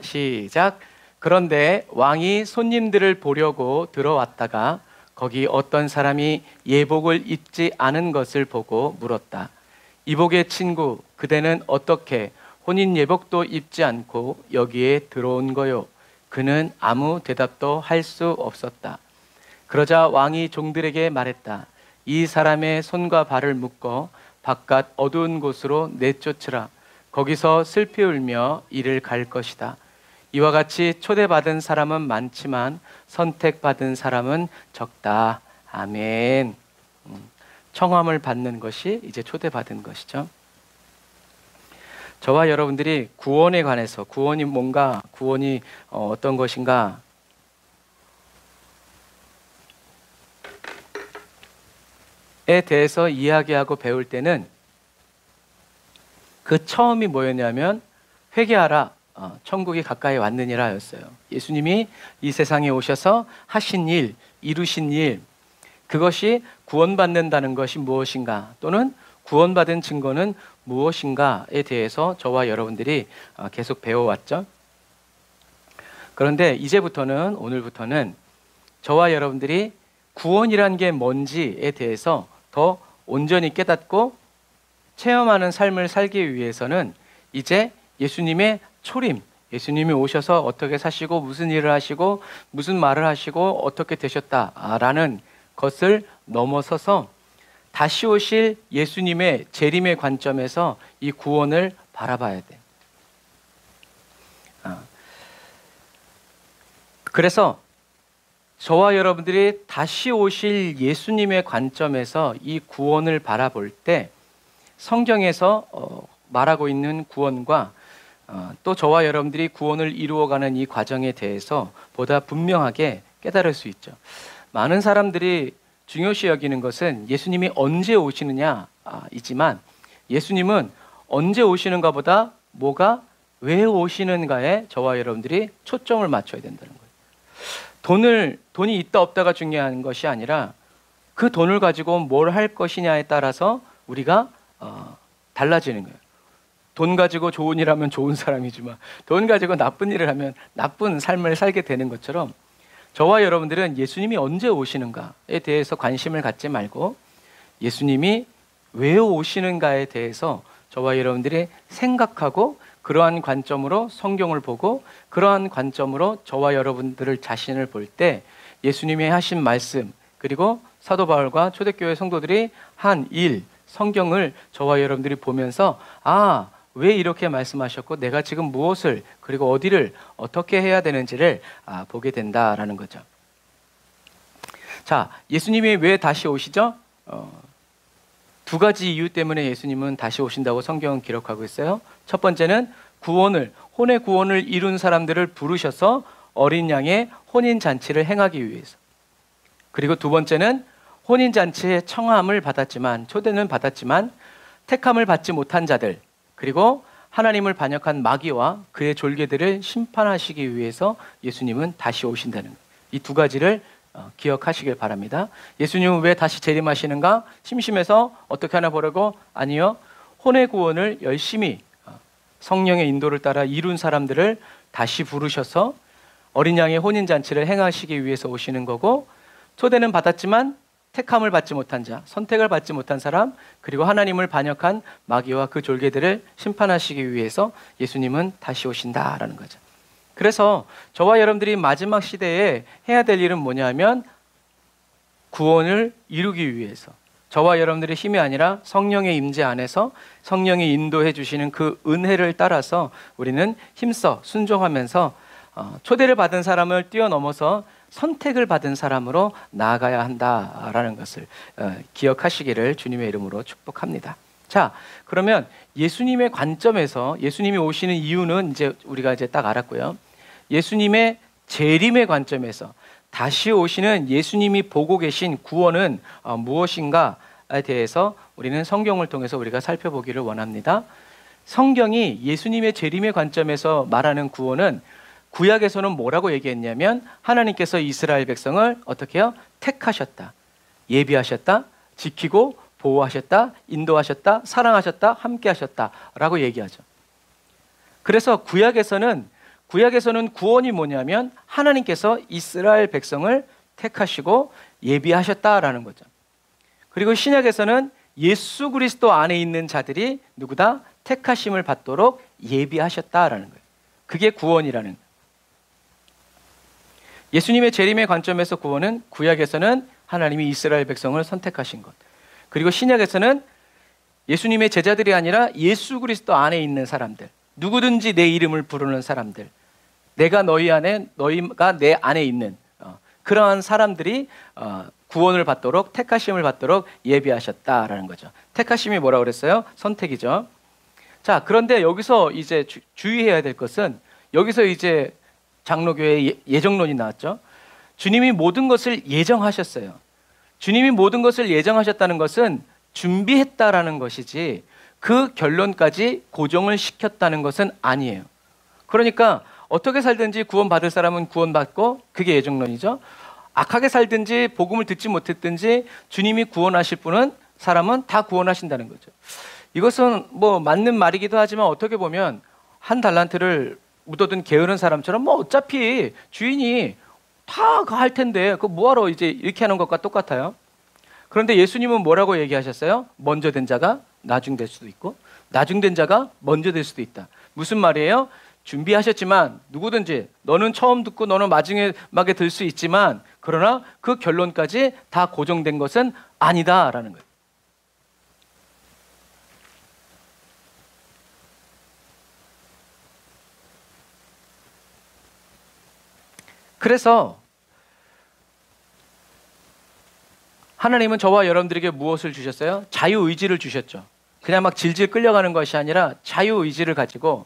시작. 그런데 왕이 손님들을 보려고 들어왔다가 거기 어떤 사람이 예복을 입지 않은 것을 보고 물었다. 이복의 친구, 그대는 어떻게 혼인 예복도 입지 않고 여기에 들어온 거요? 그는 아무 대답도 할 수 없었다. 그러자 왕이 종들에게 말했다. 이 사람의 손과 발을 묶어 바깥 어두운 곳으로 내쫓으라. 거기서 슬피 울며 이를 갈 것이다. 이와 같이 초대받은 사람은 많지만 선택받은 사람은 적다. 아멘. 청함을 받는 것이 이제 초대받은 것이죠. 저와 여러분들이 구원에 관해서 구원이 뭔가, 구원이 어떤 것인가, 에 대해서 이야기하고 배울 때는 그 처음이 뭐였냐면 회개하라, 천국이 가까이 왔느니라 였어요. 예수님이 이 세상에 오셔서 하신 일, 이루신 일, 그것이 구원받는다는 것이 무엇인가, 또는 구원받은 증거는 무엇인가에 대해서 저와 여러분들이 계속 배워왔죠. 그런데 이제부터는, 오늘부터는 저와 여러분들이 구원이란 게 뭔지에 대해서 더 온전히 깨닫고 체험하는 삶을 살기 위해서는 이제 예수님의 초림, 예수님이 오셔서 어떻게 사시고 무슨 일을 하시고 무슨 말을 하시고 어떻게 되셨다라는 것을 넘어서서 다시 오실 예수님의 재림의 관점에서 이 구원을 바라봐야 돼. 그래서 저와 여러분들이 다시 오실 예수님의 관점에서 이 구원을 바라볼 때 성경에서 말하고 있는 구원과 또 저와 여러분들이 구원을 이루어가는 이 과정에 대해서 보다 분명하게 깨달을 수 있죠. 많은 사람들이 중요시 여기는 것은 예수님이 언제 오시느냐이지만 예수님은 언제 오시는가 보다 뭐가 왜 오시는가에 저와 여러분들이 초점을 맞춰야 된다는 거예요. 돈이 있다 없다가 중요한 것이 아니라 그 돈을 가지고 뭘 할 것이냐에 따라서 우리가 달라지는 거예요. 돈 가지고 좋은 일 하면 좋은 사람이지만 돈 가지고 나쁜 일을 하면 나쁜 삶을 살게 되는 것처럼 저와 여러분들은 예수님이 언제 오시는가에 대해서 관심을 갖지 말고 예수님이 왜 오시는가에 대해서 저와 여러분들이 생각하고 그러한 관점으로 성경을 보고 그러한 관점으로 저와 여러분들을 자신을 볼 때 예수님이 하신 말씀, 그리고 사도 바울과 초대교회 성도들이 한 일, 성경을 저와 여러분들이 보면서 왜 이렇게 말씀하셨고 내가 지금 무엇을, 그리고 어디를 어떻게 해야 되는지를 보게 된다라는 거죠. 자, 예수님이 왜 다시 오시죠? 두 가지 이유 때문에 예수님은 다시 오신다고 성경은 기록하고 있어요. 첫 번째는 혼의 구원을 이룬 사람들을 부르셔서 어린 양의 혼인잔치를 행하기 위해서. 그리고 두 번째는 혼인잔치의 청함을 받았지만, 초대는 받았지만 택함을 받지 못한 자들, 그리고 하나님을 반역한 마귀와 그의 졸개들을 심판하시기 위해서 예수님은 다시 오신다는 거예요. 이 두 가지를 기억하시길 바랍니다. 예수님은 왜 다시 재림하시는가? 심심해서 어떻게 하나 보려고? 아니요. 혼의 구원을 열심히 성령의 인도를 따라 이룬 사람들을 다시 부르셔서 어린 양의 혼인잔치를 행하시기 위해서 오시는 거고, 초대는 받았지만 택함을 받지 못한 자, 선택을 받지 못한 사람, 그리고 하나님을 반역한 마귀와 그 졸개들을 심판하시기 위해서 예수님은 다시 오신다라는 거죠. 그래서 저와 여러분들이 마지막 시대에 해야 될 일은 뭐냐면 구원을 이루기 위해서 저와 여러분들의 힘이 아니라 성령의 임재 안에서 성령이 인도해 주시는 그 은혜를 따라서 우리는 힘써 순종하면서 초대를 받은 사람을 뛰어넘어서 선택을 받은 사람으로 나아가야 한다라는 것을 기억하시기를 주님의 이름으로 축복합니다. 자, 그러면 예수님의 관점에서 예수님이 오시는 이유는 이제 우리가 딱 알았고요. 예수님의 재림의 관점에서 다시 오시는 예수님이 보고 계신 구원은 무엇인가에 대해서 우리는 성경을 통해서 우리가 살펴보기를 원합니다. 성경이 예수님의 재림의 관점에서 말하는 구원은 구약에서는 뭐라고 얘기했냐면 하나님께서 이스라엘 백성을 어떻게 해요? 택하셨다, 예비하셨다, 지키고 보호하셨다, 인도하셨다, 사랑하셨다, 함께하셨다 라고 얘기하죠. 그래서 구약에서는 구약에서는 구원이 뭐냐면 하나님께서 이스라엘 백성을 택하시고 예비하셨다라는 거죠. 그리고 신약에서는 예수 그리스도 안에 있는 자들이 누구다? 택하심을 받도록 예비하셨다라는 거예요. 그게 구원이라는 거예요. 예수님의 재림의 관점에서 구원은 구약에서는 하나님이 이스라엘 백성을 선택하신 것, 그리고 신약에서는 예수님의 제자들이 아니라 예수 그리스도 안에 있는 사람들, 누구든지 내 이름을 부르는 사람들, 내가 너희 안에, 너희가 내 안에 있는 그러한 사람들이 구원을 받도록, 택하심을 받도록 예비하셨다라는 거죠. 택하심이 뭐라고 그랬어요? 선택이죠. 자, 그런데 여기서 이제 주의해야 될 것은, 여기서 이제 장로교의 예정론이 나왔죠. 주님이 모든 것을 예정하셨어요. 주님이 모든 것을 예정하셨다는 것은 준비했다라는 것이지 그 결론까지 고정을 시켰다는 것은 아니에요. 그러니까 어떻게 살든지 구원받을 사람은 구원받고, 그게 예정론이죠. 악하게 살든지 복음을 듣지 못했든지 주님이 구원하실 분은, 사람은 다 구원하신다는 거죠. 이것은 뭐 맞는 말이기도 하지만 어떻게 보면 한 달란트를 묻어둔 게으른 사람처럼 뭐 어차피 주인이 다 할 텐데 그거 뭐하러 이제 이렇게 하는 것과 똑같아요. 그런데 예수님은 뭐라고 얘기하셨어요? 먼저 된 자가 나중 될 수도 있고 나중 된 자가 먼저 될 수도 있다. 무슨 말이에요? 준비하셨지만 누구든지 너는 처음 듣고 너는 마지막에 들 수 있지만 그러나 그 결론까지 다 고정된 것은 아니다라는 거예요. 그래서 하나님은 저와 여러분들에게 무엇을 주셨어요? 자유의지를 주셨죠. 그냥 막 질질 끌려가는 것이 아니라 자유의지를 가지고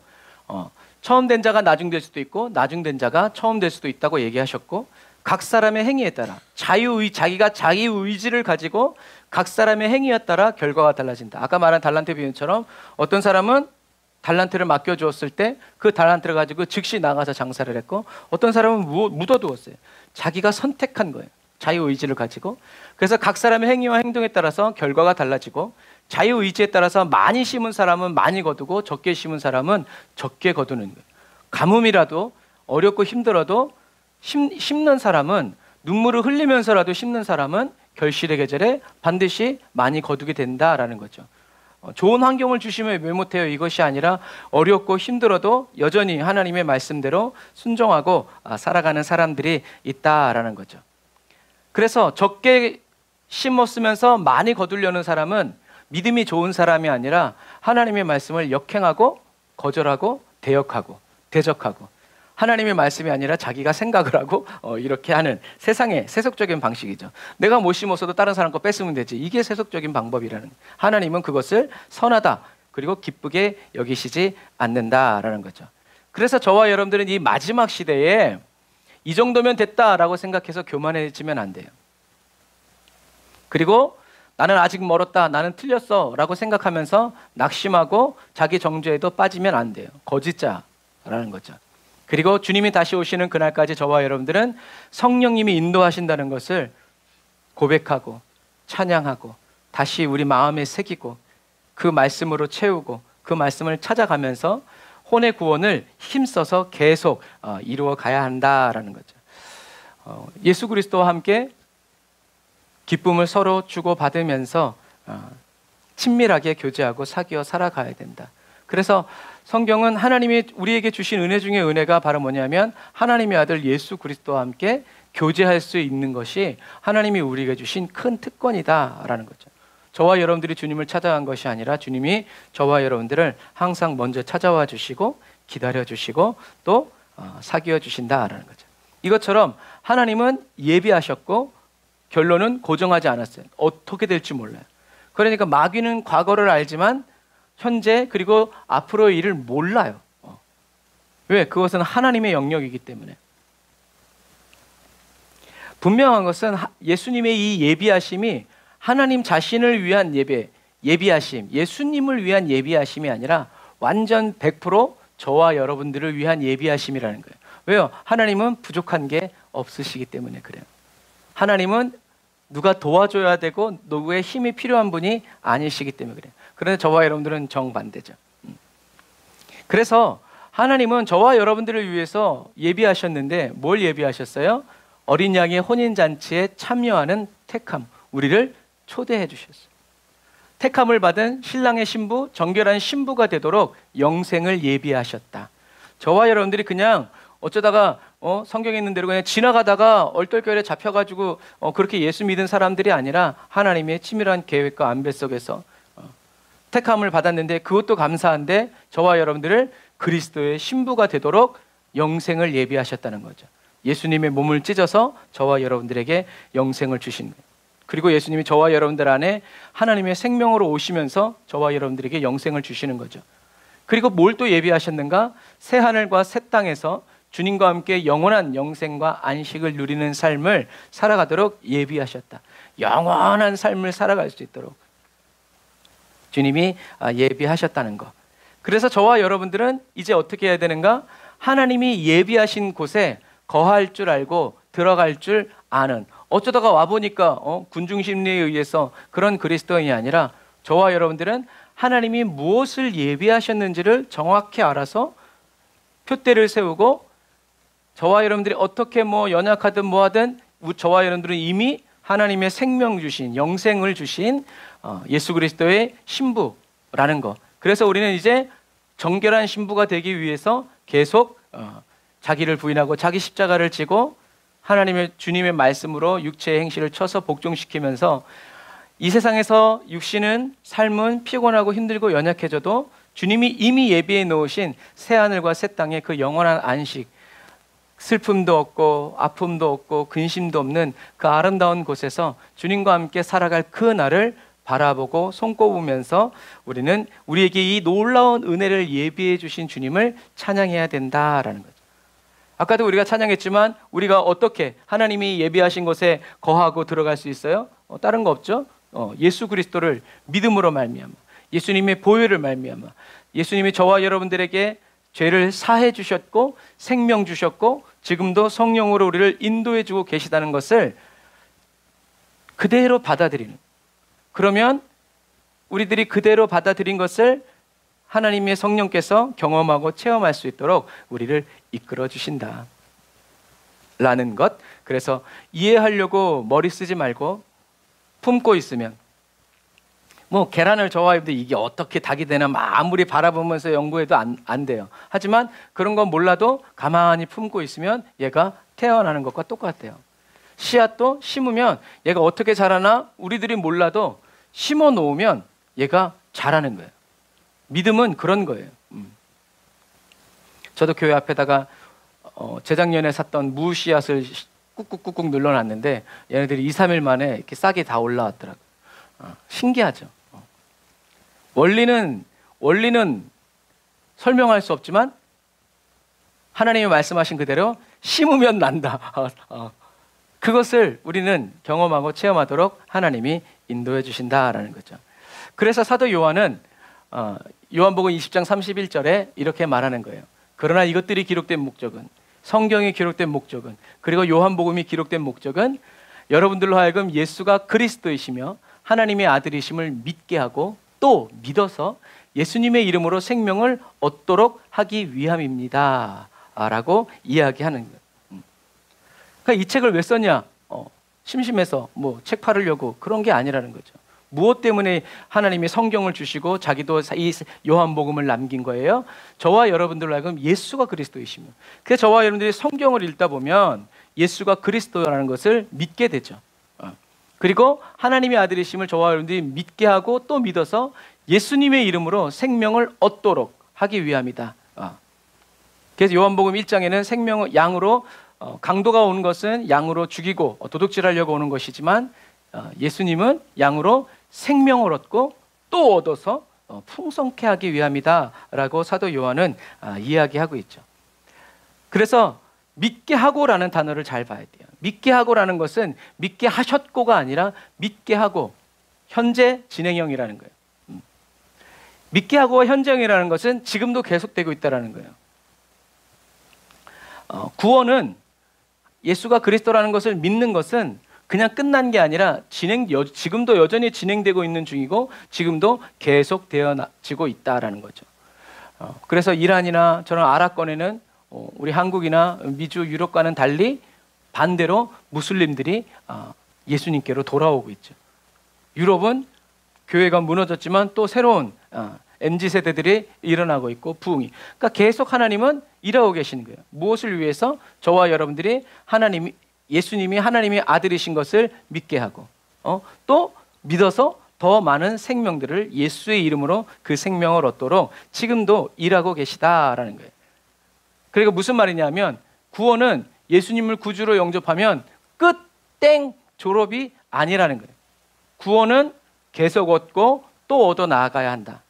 처음 된 자가 나중 될 수도 있고 나중 된 자가 처음 될 수도 있다고 얘기하셨고, 각 사람의 행위에 따라 자기가 자기 의지를 가지고 각 사람의 행위에 따라 결과가 달라진다. 아까 말한 달란트 비유처럼 어떤 사람은 달란트를 맡겨주었을 때 그 달란트를 가지고 즉시 나가서 장사를 했고, 어떤 사람은 묻어두었어요. 자기가 선택한 거예요. 자유의지를 가지고. 그래서 각 사람의 행위와 행동에 따라서 결과가 달라지고, 자유의지에 따라서 많이 심은 사람은 많이 거두고 적게 심은 사람은 적게 거두는 거예요. 가뭄이라도 어렵고 힘들어도 심는 사람은, 눈물을 흘리면서라도 심는 사람은 결실의 계절에 반드시 많이 거두게 된다라는 거죠. 좋은 환경을 주시면 왜 못해요? 이것이 아니라 어렵고 힘들어도 여전히 하나님의 말씀대로 순종하고 살아가는 사람들이 있다라는 거죠. 그래서 적게 심었으면서 많이 거두려는 사람은 믿음이 좋은 사람이 아니라 하나님의 말씀을 역행하고 거절하고 대역하고 대적하고, 하나님의 말씀이 아니라 자기가 생각을 하고 이렇게 하는 세상의 세속적인 방식이죠. 내가 못 심었어도 다른 사람 거 뺏으면 되지. 이게 세속적인 방법이라는. 하나님은 그것을 선하다 그리고 기쁘게 여기시지 않는다라는 거죠. 그래서 저와 여러분들은 이 마지막 시대에 이 정도면 됐다라고 생각해서 교만해지면 안 돼요. 그리고 나는 아직 멀었다, 나는 틀렸어 라고 생각하면서 낙심하고 자기 정죄에도 빠지면 안 돼요. 거짓자라는 거죠. 그리고 주님이 다시 오시는 그날까지 저와 여러분들은 성령님이 인도하신다는 것을 고백하고 찬양하고 다시 우리 마음에 새기고 그 말씀으로 채우고 그 말씀을 찾아가면서 혼의 구원을 힘써서 계속 이루어 가야 한다라는 거죠. 예수 그리스도와 함께 기쁨을 서로 주고받으면서 친밀하게 교제하고 사귀어 살아가야 된다. 그래서 성경은 하나님이 우리에게 주신 은혜 중에 은혜가 바로 뭐냐면 하나님의 아들 예수 그리스도와 함께 교제할 수 있는 것이 하나님이 우리에게 주신 큰 특권이다라는 거죠. 저와 여러분들이 주님을 찾아간 것이 아니라 주님이 저와 여러분들을 항상 먼저 찾아와 주시고 기다려 주시고 또 사귀어 주신다라는 거죠. 이것처럼 하나님은 예비하셨고 결론은 고정하지 않았어요. 어떻게 될지 몰라요. 그러니까 마귀는 과거를 알지만 현재 그리고 앞으로의 일을 몰라요. 왜? 그것은 하나님의 영역이기 때문에. 분명한 것은 예수님의 이 예비하심이 하나님 자신을 위한 예비하심, 예수님을 위한 예비하심이 아니라 완전 100% 저와 여러분들을 위한 예비하심이라는 거예요. 왜요? 하나님은 부족한 게 없으시기 때문에 그래요. 하나님은 누가 도와줘야 되고 누구의 힘이 필요한 분이 아니시기 때문에 그래요. 그런데 저와 여러분들은 정반대죠. 그래서 하나님은 저와 여러분들을 위해서 예비하셨는데 뭘 예비하셨어요? 어린 양의 혼인잔치에 참여하는 택함, 우리를 초대해 주셨어요. 택함을 받은 신랑의 신부, 정결한 신부가 되도록 영생을 예비하셨다. 저와 여러분들이 그냥 어쩌다가 성경에 있는 대로 그냥 지나가다가 얼떨결에 잡혀가지고 그렇게 예수 믿은 사람들이 아니라 하나님의 치밀한 계획과 안배 속에서 택함을 받았는데, 그것도 감사한데 저와 여러분들을 그리스도의 신부가 되도록 영생을 예비하셨다는 거죠. 예수님의 몸을 찢어서 저와 여러분들에게 영생을 주신 거예요. 그리고 예수님이 저와 여러분들 안에 하나님의 생명으로 오시면서 저와 여러분들에게 영생을 주시는 거죠. 그리고 뭘 또 예비하셨는가? 새 하늘과 새 땅에서 주님과 함께 영원한 영생과 안식을 누리는 삶을 살아가도록 예비하셨다. 영원한 삶을 살아갈 수 있도록 주님이 예비하셨다는 것. 그래서 저와 여러분들은 이제 어떻게 해야 되는가? 하나님이 예비하신 곳에 거할 줄 알고 들어갈 줄 아는, 어쩌다가 와보니까 군중심리에 의해서 그런 그리스도인이 아니라 저와 여러분들은 하나님이 무엇을 예비하셨는지를 정확히 알아서 표대를 세우고, 저와 여러분들이 어떻게 연약하든 뭐하든 저와 여러분들은 이미 하나님의 생명 주신, 영생을 주신 예수 그리스도의 신부라는 것. 그래서 우리는 이제 정결한 신부가 되기 위해서 계속 자기를 부인하고 자기 십자가를 지고 하나님의 주님의 말씀으로 육체의 행실을 쳐서 복종시키면서 이 세상에서 육신은 삶은 피곤하고 힘들고 연약해져도 주님이 이미 예비해 놓으신 새 하늘과 새 땅의 그 영원한 안식, 슬픔도 없고 아픔도 없고 근심도 없는 그 아름다운 곳에서 주님과 함께 살아갈 그 날을 바라보고 손꼽으면서 우리는 우리에게 이 놀라운 은혜를 예비해 주신 주님을 찬양해야 된다라는 거죠. 아까도 우리가 찬양했지만 우리가 어떻게 하나님이 예비하신 곳에 거하고 들어갈 수 있어요? 다른 거 없죠? 예수 그리스도를 믿음으로 말미암아, 예수님의 보혈을 말미암아, 예수님이 저와 여러분들에게 죄를 사해 주셨고 생명 주셨고 지금도 성령으로 우리를 인도해 주고 계시다는 것을 그대로 받아들이는, 그러면 우리들이 그대로 받아들인 것을 하나님의 성령께서 경험하고 체험할 수 있도록 우리를 이끌어 주신다 라는 것. 그래서 이해하려고 머리 쓰지 말고 품고 있으면, 계란을 저와 여러분들 이게 어떻게 닭이 되나 아무리 바라보면서 연구해도 안 돼요. 하지만 그런 건 몰라도 가만히 품고 있으면 얘가 태어나는 것과 똑같아요. 씨앗도 심으면 얘가 어떻게 자라나 우리들이 몰라도 심어 놓으면 얘가 자라는 거예요. 믿음은 그런 거예요. 저도 교회 앞에다가 재작년에 샀던 무 씨앗을 꾹꾹꾹꾹 눌러놨는데 얘네들이 2, 3일 만에 이렇게 싹이 다 올라왔더라고요. 신기하죠. 원리는 설명할 수 없지만 하나님이 말씀하신 그대로 심으면 난다. 그것을 우리는 경험하고 체험하도록 하나님이 인도해 주신다라는 거죠. 그래서 사도 요한은 요한복음 20장 31절에 이렇게 말하는 거예요. 그러나 이것들이 기록된 목적은, 성경이 기록된 목적은, 그리고 요한복음이 기록된 목적은 여러분들로 하여금 예수가 그리스도이시며 하나님의 아들이심을 믿게 하고 또 믿어서 예수님의 이름으로 생명을 얻도록 하기 위함입니다 라고 이야기하는 거예요. 그러니까 이 책을 왜 썼냐? 심심해서 책 팔으려고 그런 게 아니라는 거죠. 무엇 때문에 하나님이 성경을 주시고 자기도 이 요한복음을 남긴 거예요? 저와 여러분들로 하여금 예수가 그리스도이시며, 그래서 저와 여러분들이 성경을 읽다 보면 예수가 그리스도라는 것을 믿게 되죠. 그리고 하나님의 아들이심을 저와 여러분들이 믿게 하고 또 믿어서 예수님의 이름으로 생명을 얻도록 하기 위함이다. 그래서 요한복음 1장에는 생명을 양으로, 강도가 오는 것은 양으로 죽이고 도둑질하려고 오는 것이지만 예수님은 양으로 생명을 얻고 또 얻어서 풍성케 하기 위함이다 라고 사도 요한은 이야기하고 있죠. 그래서 믿게 하고라는 단어를 잘 봐야 돼요. 믿게 하고라는 것은 믿게 하셨고가 아니라 믿게 하고, 현재 진행형이라는 거예요. 믿게 하고와 현재형이라는 것은 지금도 계속되고 있다는 거예요. 구원은, 예수가 그리스도라는 것을 믿는 것은 그냥 끝난 게 아니라 지금도 여전히 진행되고 있는 중이고 지금도 계속되어지고 있다라는 거죠. 그래서 이란이나 저런 아랍권에는 우리 한국이나 미주, 유럽과는 달리 반대로 무슬림들이 예수님께로 돌아오고 있죠. 유럽은 교회가 무너졌지만 또 새로운 MZ세대들이 일어나고 있고 부흥이. 그러니까 계속 하나님은 일하고 계시는 거예요. 무엇을 위해서? 저와 여러분들이 예수님이 하나님의 아들이신 것을 믿게 하고 또 믿어서 더 많은 생명들을 예수의 이름으로 그 생명을 얻도록 지금도 일하고 계시다라는 거예요. 그리고 무슨 말이냐면 구원은 예수님을 구주로 영접하면 끝, 땡, 졸업이 아니라는 거예요. 구원은 계속 얻고 또 얻어 나아가야 한다.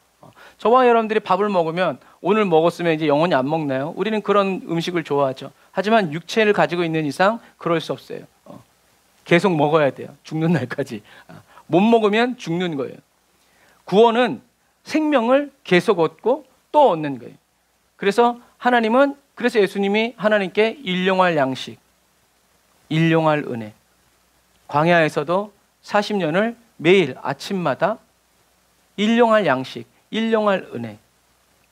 저와 여러분들이 밥을 먹으면 오늘 먹었으면 이제 영원히 안 먹나요? 우리는 그런 음식을 좋아하죠. 하지만 육체를 가지고 있는 이상 그럴 수 없어요. 계속 먹어야 돼요. 죽는 날까지. 못 먹으면 죽는 거예요. 구원은 생명을 계속 얻고 또 얻는 거예요. 그래서 예수님이 하나님께 일용할 양식, 일용할 은혜, 광야에서도 40년을 매일 아침마다 일용할 양식, 일용할 은혜.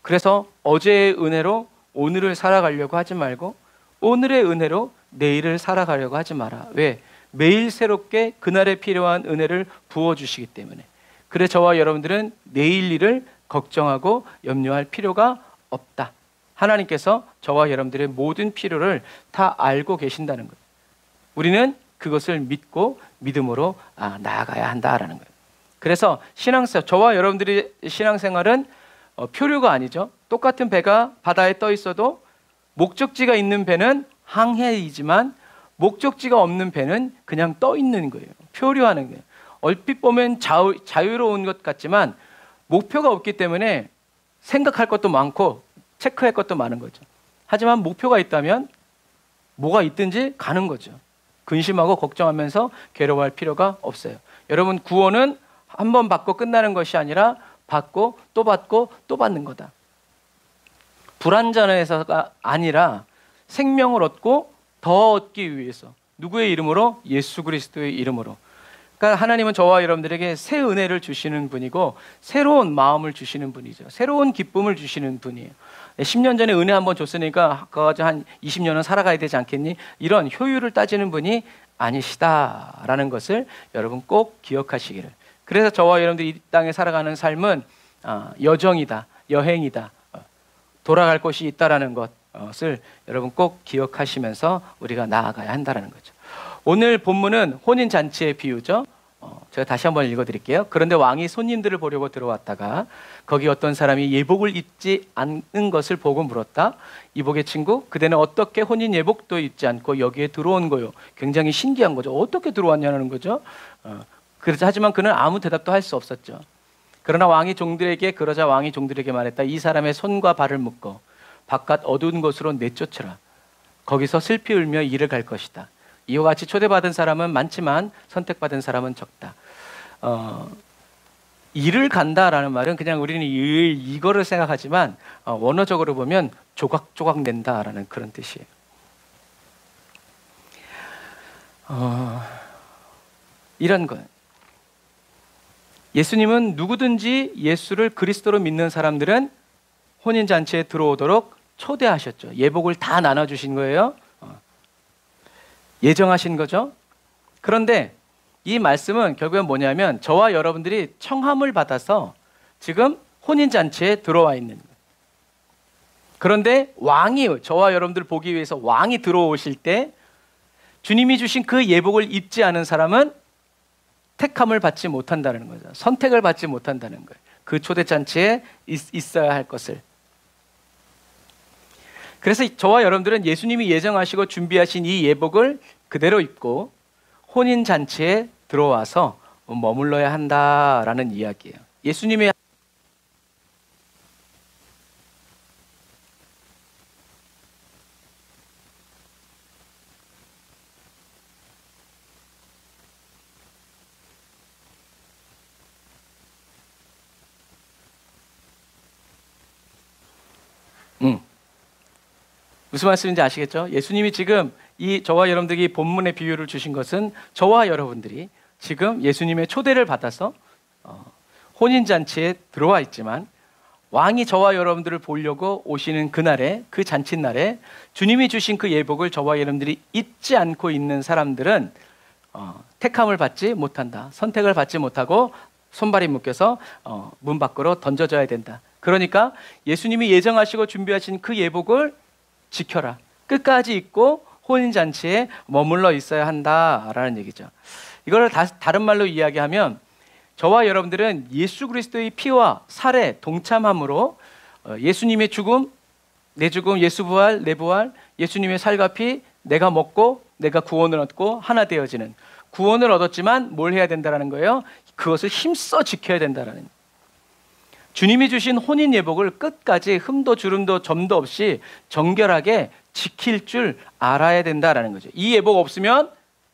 그래서 어제의 은혜로 오늘을 살아가려고 하지 말고 오늘의 은혜로 내일을 살아가려고 하지 마라. 왜? 매일 새롭게 그날에 필요한 은혜를 부어주시기 때문에. 그래 저와 여러분들은 내일 일을 걱정하고 염려할 필요가 없다. 하나님께서 저와 여러분들의 모든 필요를 다 알고 계신다는 거예요. 우리는 그것을 믿고 믿음으로 나아가야 한다라는 거예요. 그래서 저와 여러분들의 신앙생활은 표류가 아니죠. 똑같은 배가 바다에 떠 있어도 목적지가 있는 배는 항해이지만 목적지가 없는 배는 그냥 떠 있는 거예요. 표류하는 거예요. 얼핏 보면 자유로운 것 같지만 목표가 없기 때문에 생각할 것도 많고 체크할 것도 많은 거죠. 하지만 목표가 있다면 뭐가 있든지 가는 거죠. 근심하고 걱정하면서 괴로워할 필요가 없어요. 여러분, 구원은 한 번 받고 끝나는 것이 아니라 받고 또 받는 거다. 불완전해서가 아니라 생명을 얻고 더 얻기 위해서. 누구의 이름으로? 예수 그리스도의 이름으로. 그러니까 하나님은 저와 여러분들에게 새 은혜를 주시는 분이고 새로운 마음을 주시는 분이죠. 새로운 기쁨을 주시는 분이에요. 10년 전에 은혜 한번 줬으니까 그거 한 20년은 살아가야 되지 않겠니? 이런 효율을 따지는 분이 아니시다라는 것을 여러분 꼭 기억하시기를. 그래서 저와 여러분들이 이 땅에 살아가는 삶은 여정이다, 여행이다, 돌아갈 곳이 있다라는 것을 여러분 꼭 기억하시면서 우리가 나아가야 한다는 거죠. 오늘 본문은 혼인잔치의 비유죠. 제가 다시 한번 읽어드릴게요. 그런데 왕이 손님들을 보려고 들어왔다가 거기 어떤 사람이 예복을 입지 않는 것을 보고 물었다. 이복의 친구, 그대는 어떻게 혼인 예복도 입지 않고 여기에 들어온 거요? 굉장히 신기한 거죠. 어떻게 들어왔냐는 거죠. 하지만 그는 아무 대답도 할 수 없었죠. 그러자 왕이 종들에게 말했다. 이 사람의 손과 발을 묶어 바깥 어두운 곳으로 내쫓으라. 거기서 슬피 울며 일을 갈 것이다. 이와 같이 초대받은 사람은 많지만 선택받은 사람은 적다. 일을 간다라는 말은 그냥 우리는 이거를 생각하지만 원어적으로 보면 조각조각 낸다라는 그런 뜻이에요. 이런 것. 예수님은 누구든지 예수를 그리스도로 믿는 사람들은 혼인잔치에 들어오도록 초대하셨죠. 예복을 다 나눠주신 거예요. 예정하신 거죠. 그런데 이 말씀은 결국엔 뭐냐면 저와 여러분들이 청함을 받아서 지금 혼인잔치에 들어와 있는 거예요. 그런데 저와 여러분들 보기 위해서 왕이 들어오실 때 주님이 주신 그 예복을 입지 않은 사람은 택함을 받지 못한다는 거죠. 선택을 받지 못한다는 거예요. 그 초대잔치에 있어야 할 것을. 그래서 저와 여러분들은 예수님이 예정하시고 준비하신 이 예복을 그대로 입고 혼인잔치에 들어와서 머물러야 한다라는 이야기예요. 예수님의 무슨 말씀인지 아시겠죠? 예수님이 지금 저와 여러분들에게 본문의 비유를 주신 것은 저와 여러분들이 지금 예수님의 초대를 받아서 혼인잔치에 들어와 있지만 왕이 저와 여러분들을 보려고 오시는 그날에, 그 잔칫날에 주님이 주신 그 예복을 저와 여러분들이 잊지 않고 있는 사람들은 택함을 받지 못한다. 선택을 받지 못하고 손발이 묶여서 문 밖으로 던져져야 된다. 그러니까 예수님이 예정하시고 준비하신 그 예복을 지켜라. 끝까지 입고 혼인잔치에 머물러 있어야 한다라는 얘기죠. 이걸 다른 말로 이야기하면 저와 여러분들은 예수 그리스도의 피와 살에 동참함으로 예수님의 죽음, 내 죽음, 예수 부활, 내 부활, 예수님의 살과 피, 내가 먹고 내가 구원을 얻고 하나 되어지는, 구원을 얻었지만 뭘 해야 된다는 거예요? 그것을 힘써 지켜야 된다는. 주님이 주신 혼인 예복을 끝까지 흠도 주름도 점도 없이 정결하게 지킬 줄 알아야 된다라는 거죠. 이 예복 없으면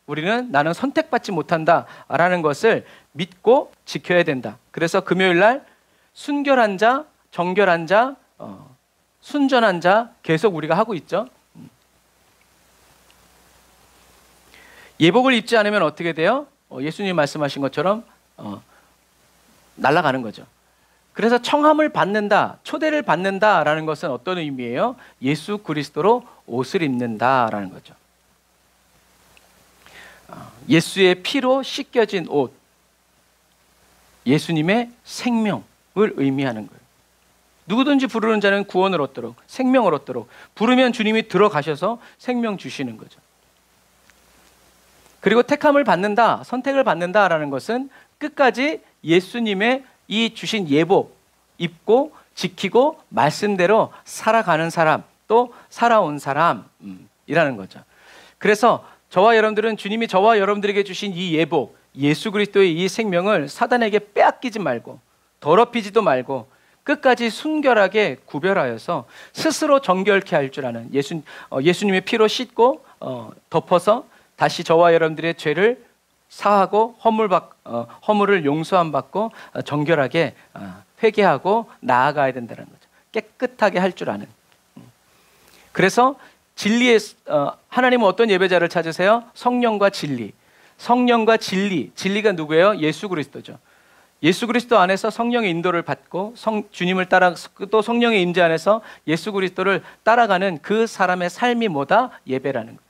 우리는 나는 선택받지 못한다라는 것을 믿고 지켜야 된다. 그래서 금요일 날 순결한 자, 정결한 자, 순전한 자 계속 우리가 하고 있죠. 예복을 입지 않으면 어떻게 돼요? 예수님 말씀하신 것처럼 날아가는 거죠. 그래서 청함을 받는다, 초대를 받는다라는 것은 어떤 의미예요? 예수 그리스도로 옷을 입는다라는 거죠. 예수의 피로 씻겨진 옷, 예수님의 생명을 의미하는 거예요. 누구든지 부르는 자는 구원을 얻도록, 생명을 얻도록, 부르면 주님이 들어가셔서 생명 주시는 거죠. 그리고 택함을 받는다, 선택을 받는다라는 것은 끝까지 예수님의 이 주신 예복 입고 지키고 말씀대로 살아가는 사람, 또 살아온 사람이라는 거죠. 그래서 저와 여러분들은 주님이 저와 여러분들에게 주신 이 예복, 예수 그리스도의 이 생명을 사단에게 빼앗기지 말고 더럽히지도 말고 끝까지 순결하게 구별하여서 스스로 정결케 할 줄 아는, 예수님의 피로 씻고 덮어서 다시 저와 여러분들의 죄를 사하고 허물을 용서함 받고 정결하게 회개하고 나아가야 된다는 거죠. 깨끗하게 할 줄 아는. 그래서 진리의 하나님은 어떤 예배자를 찾으세요? 성령과 진리. 성령과 진리. 진리가 누구예요? 예수 그리스도죠. 예수 그리스도 안에서 성령의 인도를 받고 주님을 따라 또 성령의 임재 안에서 예수 그리스도를 따라가는 그 사람의 삶이 뭐다? 예배라는 거예요.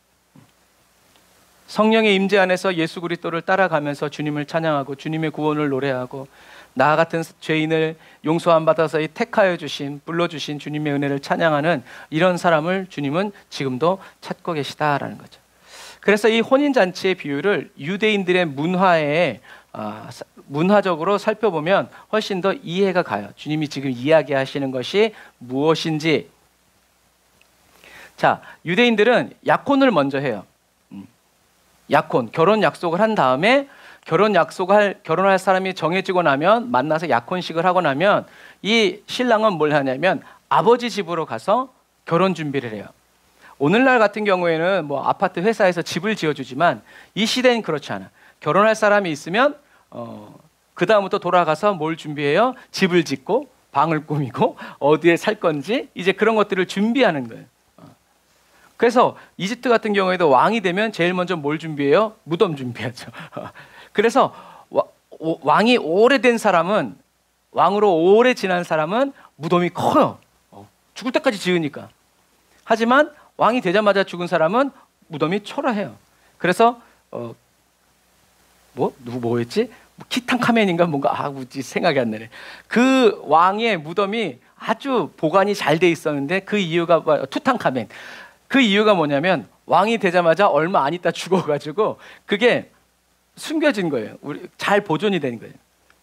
성령의 임재 안에서 예수 그리스도를 따라가면서 주님을 찬양하고 주님의 구원을 노래하고 나 같은 죄인을 용서함 받아서 택하여 주신, 불러주신 주님의 은혜를 찬양하는 이런 사람을 주님은 지금도 찾고 계시다라는 거죠. 그래서 이 혼인잔치의 비유를 유대인들의 문화적으로 살펴보면 훨씬 더 이해가 가요. 주님이 지금 이야기하시는 것이 무엇인지. 자, 유대인들은 약혼을 먼저 해요. 약혼, 결혼 약속을 한 다음에 결혼할 사람이 정해지고 나면 만나서 약혼식을 하고 나면 이 신랑은 뭘 하냐면 아버지 집으로 가서 결혼 준비를 해요. 오늘날 같은 경우에는 뭐 아파트 회사에서 집을 지어주지만 이 시대는 그렇지 않아. 결혼할 사람이 있으면 그 다음부터 돌아가서 뭘 준비해요? 집을 짓고 방을 꾸미고 어디에 살 건지 이제 그런 것들을 준비하는 거예요. 그래서 이집트 같은 경우에도 왕이 되면 제일 먼저 뭘 준비해요? 무덤 준비하죠. 그래서 왕이 오래된 사람은, 왕으로 오래 지난 사람은 무덤이 커요. 죽을 때까지 지으니까. 하지만 왕이 되자마자 죽은 사람은 무덤이 초라해요. 그래서 뭐였지? 키탕카멘인가 뭔가 생각이 안 나네. 그 왕의 무덤이 아주 보관이 잘 돼 있었는데 그 이유가 투탕카멘. 그 이유가 뭐냐면 왕이 되자마자 얼마 안 있다 죽어가지고 그게 숨겨진 거예요. 잘 보존이 되는 거예요.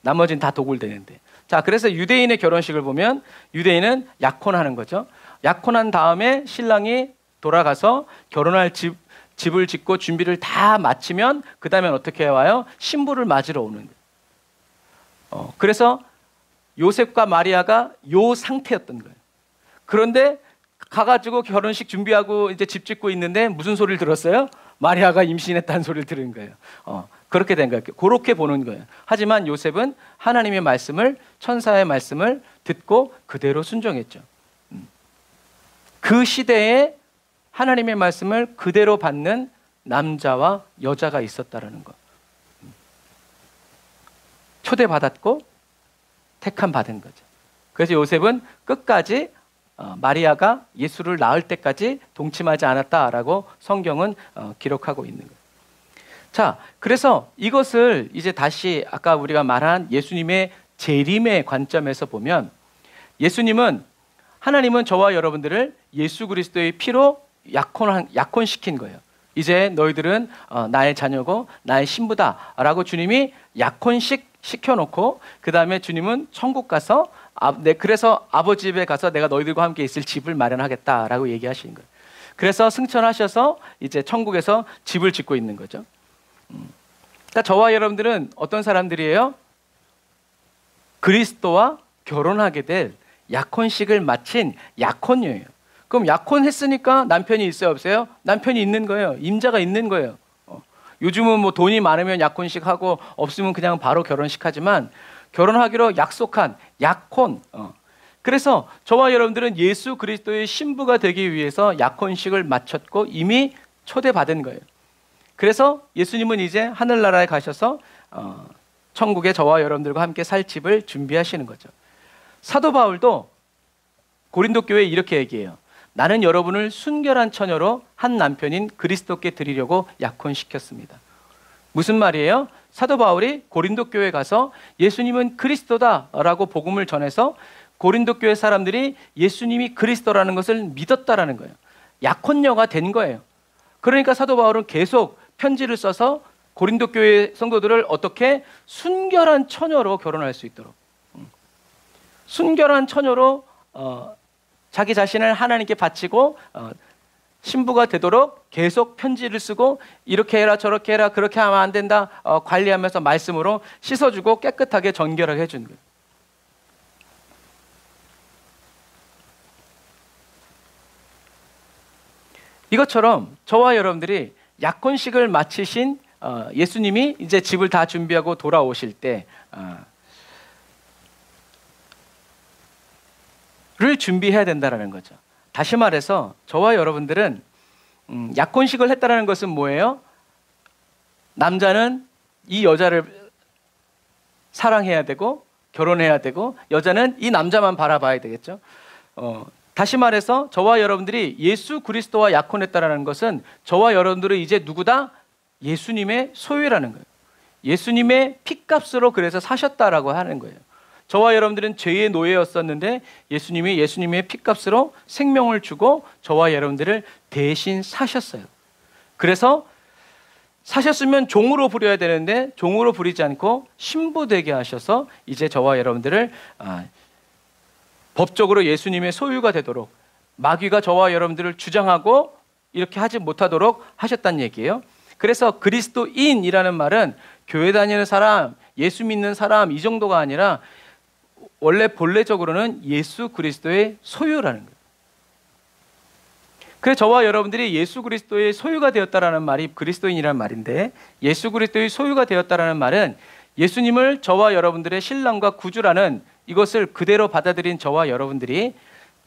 나머지는 다 도굴되는데. 자, 그래서 유대인의 결혼식을 보면 유대인은 약혼하는 거죠. 약혼한 다음에 신랑이 돌아가서 결혼할 집을 짓고 준비를 다 마치면 그 다음엔 어떻게 와요? 신부를 맞으러 오는 거예요. 그래서 요셉과 마리아가 요 상태였던 거예요. 그런데 가가지고 결혼식 준비하고 이제 집 짓고 있는데 무슨 소리를 들었어요? 마리아가 임신했다는 소리를 들은 거예요. 그렇게 된 거예요. 그렇게 보는 거예요. 하지만 요셉은 하나님의 말씀을, 천사의 말씀을 듣고 그대로 순종했죠. 그 시대에 하나님의 말씀을 그대로 받는 남자와 여자가 있었다라는 거. 초대받았고 택함 받은 거죠. 그래서 요셉은 끝까지 마리아가 예수를 낳을 때까지 동침하지 않았다라고 성경은 기록하고 있는 거예요. 자, 그래서 이것을 이제 다시 아까 우리가 말한 예수님의 재림의 관점에서 보면, 하나님은 저와 여러분들을 예수 그리스도의 피로 약혼시킨 거예요. 이제 너희들은 나의 자녀고 나의 신부다라고 주님이 약혼식 시켜놓고, 그 다음에 주님은 천국 가서 그래서 아버지 집에 가서 내가 너희들과 함께 있을 집을 마련하겠다라고 얘기하시는 거예요. 그래서 승천하셔서 이제 천국에서 집을 짓고 있는 거죠. 그러니까 저와 여러분들은 어떤 사람들이에요? 그리스도와 결혼하게 될 약혼식을 마친 약혼녀예요. 그럼 약혼했으니까 남편이 있어요, 없어요? 남편이 있는 거예요. 임자가 있는 거예요. 요즘은 뭐 돈이 많으면 약혼식 하고 없으면 그냥 바로 결혼식 하지만, 결혼하기로 약속한 약혼. 그래서 저와 여러분들은 예수 그리스도의 신부가 되기 위해서 약혼식을 마쳤고 이미 초대받은 거예요. 그래서 예수님은 이제 하늘나라에 가셔서 천국에 저와 여러분들과 함께 살 집을 준비하시는 거죠. 사도 바울도 고린도 교회에 이렇게 얘기해요. 나는 여러분을 순결한 처녀로 한 남편인 그리스도께 드리려고 약혼시켰습니다. 무슨 말이에요? 사도 바울이 고린도 교회에 가서 예수님은 그리스도다라고 복음을 전해서 고린도 교회 사람들이 예수님이 그리스도라는 것을 믿었다라는 거예요. 약혼녀가 된 거예요. 그러니까 사도 바울은 계속 편지를 써서 고린도 교회 성도들을 어떻게 순결한 처녀로 결혼할 수 있도록, 순결한 처녀로 자기 자신을 하나님께 바치고 신부가 되도록 계속 편지를 쓰고, 이렇게 해라 저렇게 해라 그렇게 하면 안 된다 관리하면서 말씀으로 씻어주고 깨끗하게 정결하게 해주는 거예요. 이것처럼 저와 여러분들이 약혼식을 마치신 예수님이 이제 집을 다 준비하고 돌아오실 때 를 준비해야 된다는 거죠. 다시 말해서 저와 여러분들은 약혼식을 했다는 것은 뭐예요? 남자는 이 여자를 사랑해야 되고 결혼해야 되고, 여자는 이 남자만 바라봐야 되겠죠. 다시 말해서 저와 여러분들이 예수 그리스도와 약혼했다는 것은 저와 여러분들은 이제 누구다? 예수님의 소유라는 거예요. 예수님의 핏값으로 그래서 사셨다라고 하는 거예요. 저와 여러분들은 죄의 노예였었는데 예수님이 예수님의 핏값으로 생명을 주고 저와 여러분들을 대신 사셨어요. 그래서 사셨으면 종으로 부려야 되는데 종으로 부리지 않고 신부 되게 하셔서 이제 저와 여러분들을 법적으로 예수님의 소유가 되도록, 마귀가 저와 여러분들을 주장하고 이렇게 하지 못하도록 하셨다는 얘기예요. 그래서 그리스도인이라는 말은 교회 다니는 사람, 예수 믿는 사람 이 정도가 아니라 원래 본래적으로는 예수 그리스도의 소유라는 거예요. 그래서 저와 여러분들이 예수 그리스도의 소유가 되었다라는 말이 그리스도인이라는 말인데, 예수 그리스도의 소유가 되었다라는 말은 예수님을 저와 여러분들의 신랑과 구주라는 이것을 그대로 받아들인 저와 여러분들이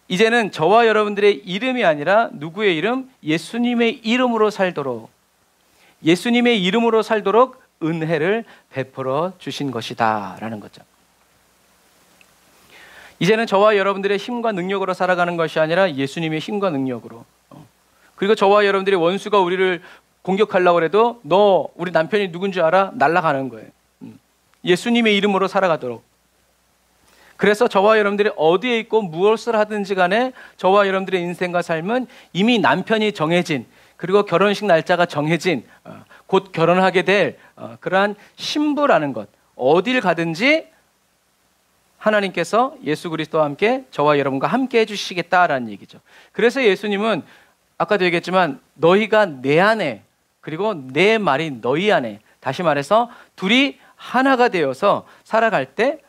이제는 저와 여러분들의 이름이 아니라 누구의 이름? 예수님의 이름으로 살도록, 예수님의 이름으로 살도록 은혜를 베풀어 주신 것이다 라는 거죠. 이제는 저와 여러분들의 힘과 능력으로 살아가는 것이 아니라 예수님의 힘과 능력으로. 그리고 저와 여러분들의 원수가 우리를 공격하려고 해도 너 우리 남편이 누군지 알아? 날아가는 거예요. 예수님의 이름으로 살아가도록. 그래서 저와 여러분들이 어디에 있고 무엇을 하든지 간에 저와 여러분들의 인생과 삶은 이미 남편이 정해진, 그리고 결혼식 날짜가 정해진, 곧 결혼하게 될 그러한 신부라는 것, 어딜 가든지 하나님께서 예수 그리스도와 함께 저와 여러분과 함께 해주시겠다라는 얘기죠. 그래서 예수님은 아까도 얘기했지만 너희가 내 안에, 그리고 내 말이 너희 안에, 다시 말해서 둘이 하나가 되어서 살아갈 때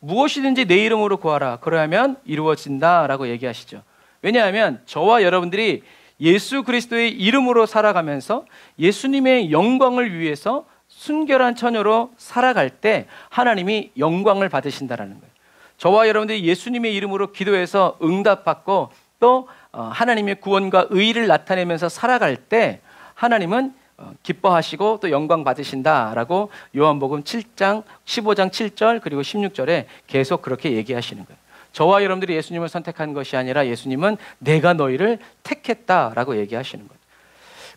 무엇이든지 내 이름으로 구하라 그러면 이루어진다라고 얘기하시죠. 왜냐하면 저와 여러분들이 예수 그리스도의 이름으로 살아가면서 예수님의 영광을 위해서 순결한 처녀로 살아갈 때 하나님이 영광을 받으신다라는 거예요. 저와 여러분들이 예수님의 이름으로 기도해서 응답받고 또 하나님의 구원과 의의를 나타내면서 살아갈 때 하나님은 기뻐하시고 또 영광 받으신다라고 요한복음 7장 15장 7절 그리고 16절에 계속 그렇게 얘기하시는 거예요. 저와 여러분들이 예수님을 선택한 것이 아니라 예수님은 내가 너희를 택했다라고 얘기하시는 거죠.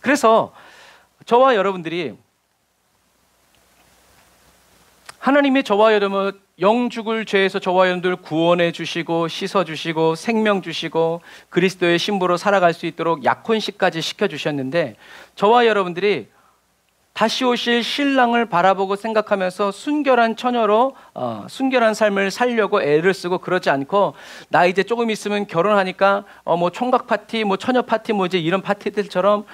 그래서 저와 여러분들이 하나님이 저와 여러분 영 죽을 죄에서 저와 여러분들 구원해 주시고 씻어 주시고 생명 주시고 그리스도의 신부로 살아갈 수 있도록 약혼식까지 시켜 주셨는데, 저와 여러분들이 다시 오실 신랑을 바라보고 생각하면서 순결한 처녀로 순결한 삶을 살려고 애를 쓰고 그러지 않고, 나 이제 조금 있으면 결혼하니까 뭐 총각 파티, 뭐 처녀 파티, 뭐 이제 이런 파티들처럼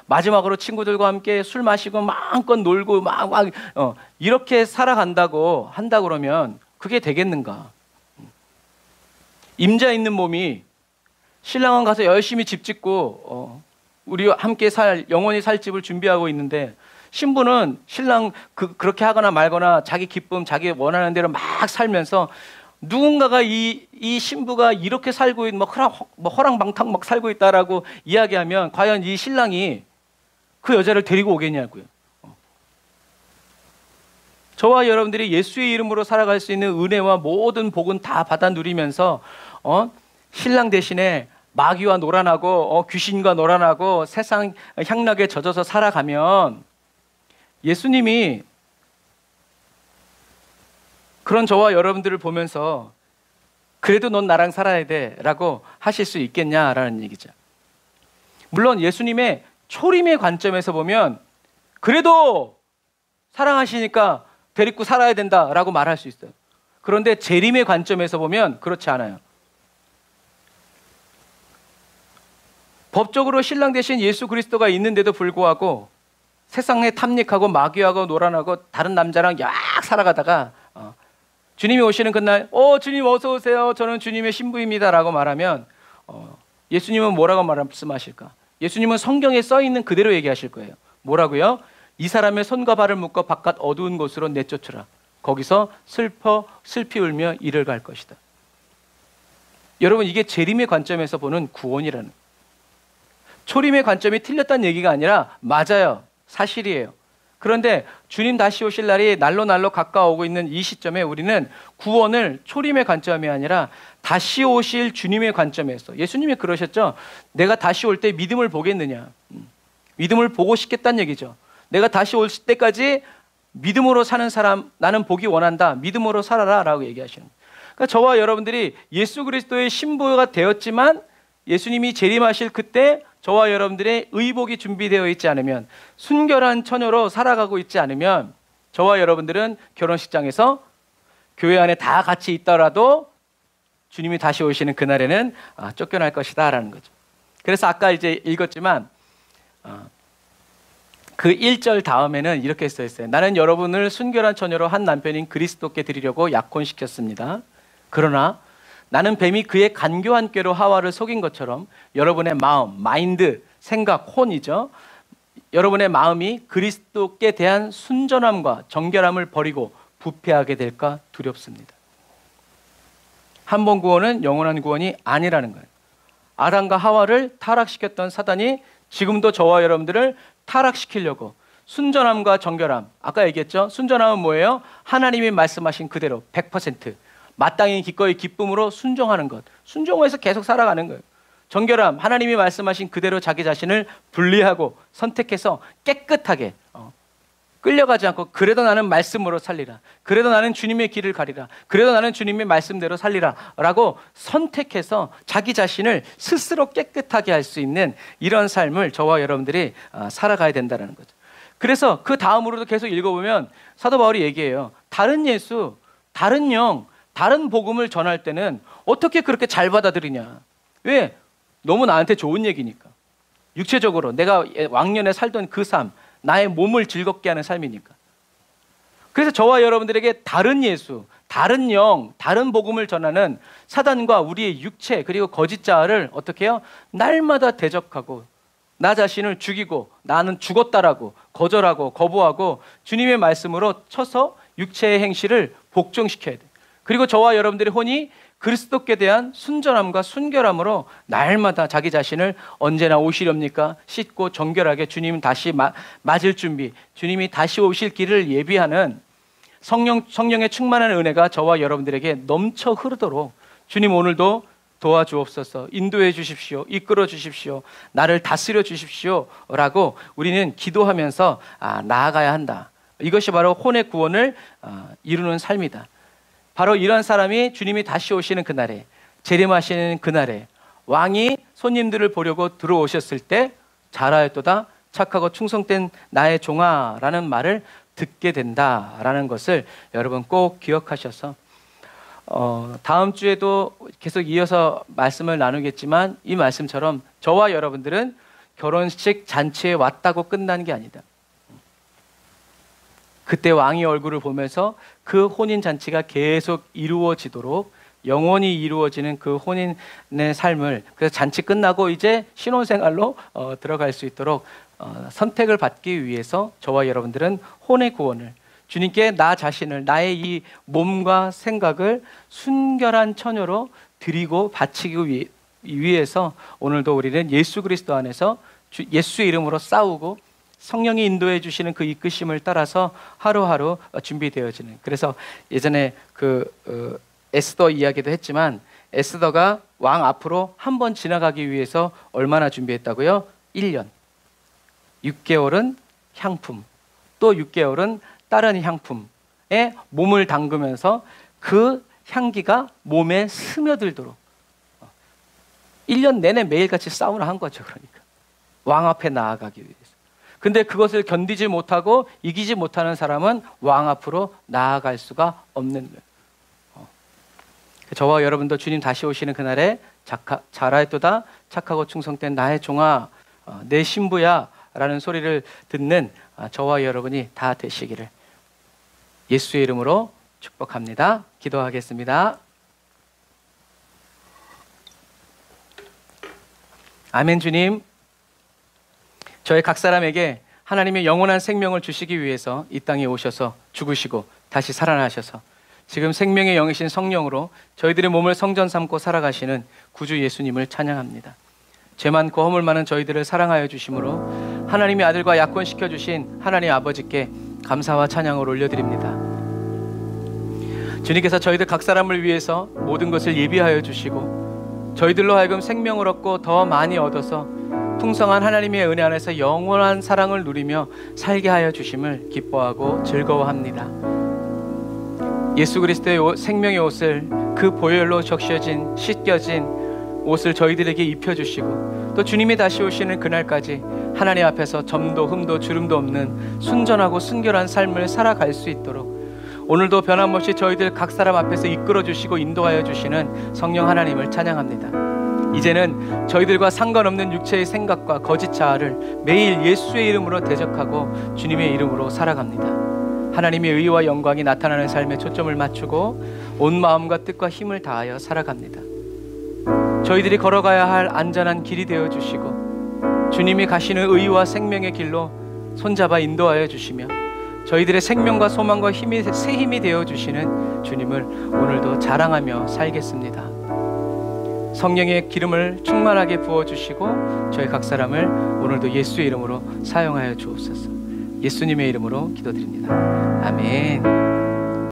마지막으로 친구들과 함께 술 마시고 마음껏 놀고 막 이렇게 살아간다고 한다 그러면 그게 되겠는가? 임자 있는 몸이 신랑은 가서 열심히 집 짓고 우리와 함께 영원히 살 집을 준비하고 있는데, 신부는 신랑 그렇게 하거나 말거나 자기 기쁨, 자기 원하는 대로 막 살면서 누군가가 이 신부가 이렇게 살고 있는 허랑방탕 막 살고 있다라고 이야기하면 과연 이 신랑이 그 여자를 데리고 오겠냐고요. 저와 여러분들이 예수의 이름으로 살아갈 수 있는 은혜와 모든 복은 다 받아 누리면서 신랑 대신에 마귀와 놀아나고 귀신과 놀아나고 세상 향락에 젖어서 살아가면, 예수님이 그런 저와 여러분들을 보면서 그래도 넌 나랑 살아야 돼 라고 하실 수 있겠냐라는 얘기죠. 물론 예수님의 초림의 관점에서 보면 그래도 사랑하시니까 데리고 살아야 된다라고 말할 수 있어요. 그런데 재림의 관점에서 보면 그렇지 않아요. 법적으로 신랑 대신 예수 그리스도가 있는데도 불구하고 세상에 탐닉하고 마귀하고 놀아나고 다른 남자랑 약 살아가다가 주님이 오시는 그날 주님 어서 오세요, 저는 주님의 신부입니다 라고 말하면 예수님은 뭐라고 말씀하실까? 예수님은 성경에 써있는 그대로 얘기하실 거예요. 뭐라고요? 이 사람의 손과 발을 묶어 바깥 어두운 곳으로 내쫓으라. 거기서 슬피 울며 이를 갈 것이다. 여러분, 이게 재림의 관점에서 보는 구원이라는, 초림의 관점이 틀렸다는 얘기가 아니라 맞아요, 사실이에요. 그런데 주님 다시 오실 날이 날로 가까워오고 있는 이 시점에 우리는 구원을 초림의 관점이 아니라 다시 오실 주님의 관점에서, 예수님이 그러셨죠. 내가 다시 올 때 믿음을 보겠느냐, 믿음을 보고 싶겠다는 얘기죠. 내가 다시 올 때까지 믿음으로 사는 사람 나는 보기 원한다, 믿음으로 살아라 라고 얘기하시는 거예요. 그러니까 저와 여러분들이 예수 그리스도의 신부가 되었지만 예수님이 재림하실 그때 저와 여러분들의 의복이 준비되어 있지 않으면, 순결한 처녀로 살아가고 있지 않으면 저와 여러분들은 결혼식장에서 교회 안에 다 같이 있더라도 주님이 다시 오시는 그날에는 쫓겨날 것이다 라는 거죠. 그래서 아까 이제 읽었지만 그 1절 다음에는 이렇게 써 있어요. 나는 여러분을 순결한 처녀로 한 남편인 그리스도께 드리려고 약혼시켰습니다. 그러나 나는 뱀이 그의 간교한 꾀로 하와를 속인 것처럼 여러분의 마음, 마인드, 생각, 혼이죠. 여러분의 마음이 그리스도께 대한 순전함과 정결함을 버리고 부패하게 될까 두렵습니다. 한 번 구원은 영원한 구원이 아니라는 거예요. 아담과 하와를 타락시켰던 사단이 지금도 저와 여러분들을 타락시키려고 순전함과 정결함, 아까 얘기했죠. 순전함은 뭐예요? 하나님이 말씀하신 그대로 100% 마땅히 기꺼이 기쁨으로 순종하는 것, 순종해서 계속 살아가는 거예요. 정결함, 하나님이 말씀하신 그대로 자기 자신을 분리하고 선택해서 깨끗하게 끌려가지 않고 그래도 나는 말씀으로 살리라, 그래도 나는 주님의 길을 가리라, 그래도 나는 주님의 말씀대로 살리라 라고 선택해서 자기 자신을 스스로 깨끗하게 할 수 있는 이런 삶을 저와 여러분들이 살아가야 된다는 거죠. 그래서 그 다음으로도 계속 읽어보면 사도 바울이 얘기해요. 다른 예수, 다른 영, 다른 복음을 전할 때는 어떻게 그렇게 잘 받아들이냐? 왜? 너무 나한테 좋은 얘기니까. 육체적으로 내가 왕년에 살던 그 삶, 나의 몸을 즐겁게 하는 삶이니까. 그래서 저와 여러분들에게 다른 예수, 다른 영, 다른 복음을 전하는 사단과 우리의 육체 그리고 거짓 자아를 어떻게 해요? 날마다 대적하고 나 자신을 죽이고 나는 죽었다라고 거절하고 거부하고 주님의 말씀으로 쳐서 육체의 행실을 복종시켜야 돼. 그리고 저와 여러분들의 혼이 그리스도께 대한 순전함과 순결함으로 날마다 자기 자신을 언제나 오시렵니까? 씻고 정결하게 주님 다시 맞을 준비, 주님이 다시 오실 길을 예비하는 성령의 충만한 은혜가 저와 여러분들에게 넘쳐 흐르도록 주님 오늘도 도와주옵소서, 인도해 주십시오, 이끌어 주십시오, 나를 다스려 주십시오 라고 우리는 기도하면서 나아가야 한다. 이것이 바로 혼의 구원을 이루는 삶이다. 바로 이런 사람이 주님이 다시 오시는 그날에, 재림하시는 그날에 왕이 손님들을 보려고 들어오셨을 때 잘하였도다 착하고 충성된 나의 종아 라는 말을 듣게 된다라는 것을 여러분 꼭 기억하셔서 다음 주에도 계속 이어서 말씀을 나누겠지만, 이 말씀처럼 저와 여러분들은 결혼식 잔치에 왔다고 끝나는 게 아니다. 그때 왕의 얼굴을 보면서 그 혼인 잔치가 계속 이루어지도록, 영원히 이루어지는 그 혼인의 삶을, 그래서 잔치 끝나고 이제 신혼생활로 들어갈 수 있도록 선택을 받기 위해서 저와 여러분들은 혼의 구원을, 주님께 나 자신을, 나의 이 몸과 생각을 순결한 처녀로 드리고 바치기 위해서 오늘도 우리는 예수 그리스도 안에서 예수의 이름으로 싸우고 성령이 인도해 주시는 그 이끄심을 따라서 하루하루 준비되어지는, 그래서 예전에 에스더 이야기도 했지만, 에스더가 왕 앞으로 한 번 지나가기 위해서 얼마나 준비했다고요? 1년. 6개월은 향품, 또 6개월은 다른 향품에 몸을 담그면서 그 향기가 몸에 스며들도록 1년 내내 매일같이 사우나 한 거죠. 그러니까 왕 앞에 나아가기 위해서. 근데 그것을 견디지 못하고 이기지 못하는 사람은 왕 앞으로 나아갈 수가 없는 거예요. 저와 여러분도 주님 다시 오시는 그날에 잘하였도다 착하고 충성된 나의 종아, 내 신부야 라는 소리를 듣는 저와 여러분이 다 되시기를 예수의 이름으로 축복합니다. 기도하겠습니다. 아멘. 주님, 저희 각 사람에게 하나님의 영원한 생명을 주시기 위해서 이 땅에 오셔서 죽으시고 다시 살아나셔서 지금 생명의 영이신 성령으로 저희들의 몸을 성전 삼고 살아가시는 구주 예수님을 찬양합니다. 죄 많고 허물 많은 저희들을 사랑하여 주심으로 하나님의 아들과 약혼시켜 주신 하나님 아버지께 감사와 찬양을 올려드립니다. 주님께서 저희들 각 사람을 위해서 모든 것을 예비하여 주시고 저희들로 하여금 생명을 얻고 더 많이 얻어서 풍성한 하나님의 은혜 안에서 영원한 사랑을 누리며 살게 하여 주심을 기뻐하고 즐거워합니다. 예수 그리스도의 생명의 옷을, 그 보혈로 적셔진 씻겨진 옷을 저희들에게 입혀주시고 또 주님이 다시 오시는 그날까지 하나님 앞에서 점도 흠도 주름도 없는 순전하고 순결한 삶을 살아갈 수 있도록 오늘도 변함없이 저희들 각 사람 앞에서 이끌어주시고 인도하여 주시는 성령 하나님을 찬양합니다. 이제는 저희들과 상관없는 육체의 생각과 거짓 자아를 매일 예수의 이름으로 대적하고 주님의 이름으로 살아갑니다. 하나님의 의와 영광이 나타나는 삶에 초점을 맞추고 온 마음과 뜻과 힘을 다하여 살아갑니다. 저희들이 걸어가야 할 안전한 길이 되어주시고 주님이 가시는 의와 생명의 길로 손잡아 인도하여 주시며 저희들의 생명과 소망과 새 힘이 되어주시는 주님을 오늘도 자랑하며 살겠습니다. 성령의 기름을 충만하게 부어주시고 저희 각 사람을 오늘도 예수의 이름으로 사용하여 주옵소서. 예수님의 이름으로 기도드립니다. 아멘.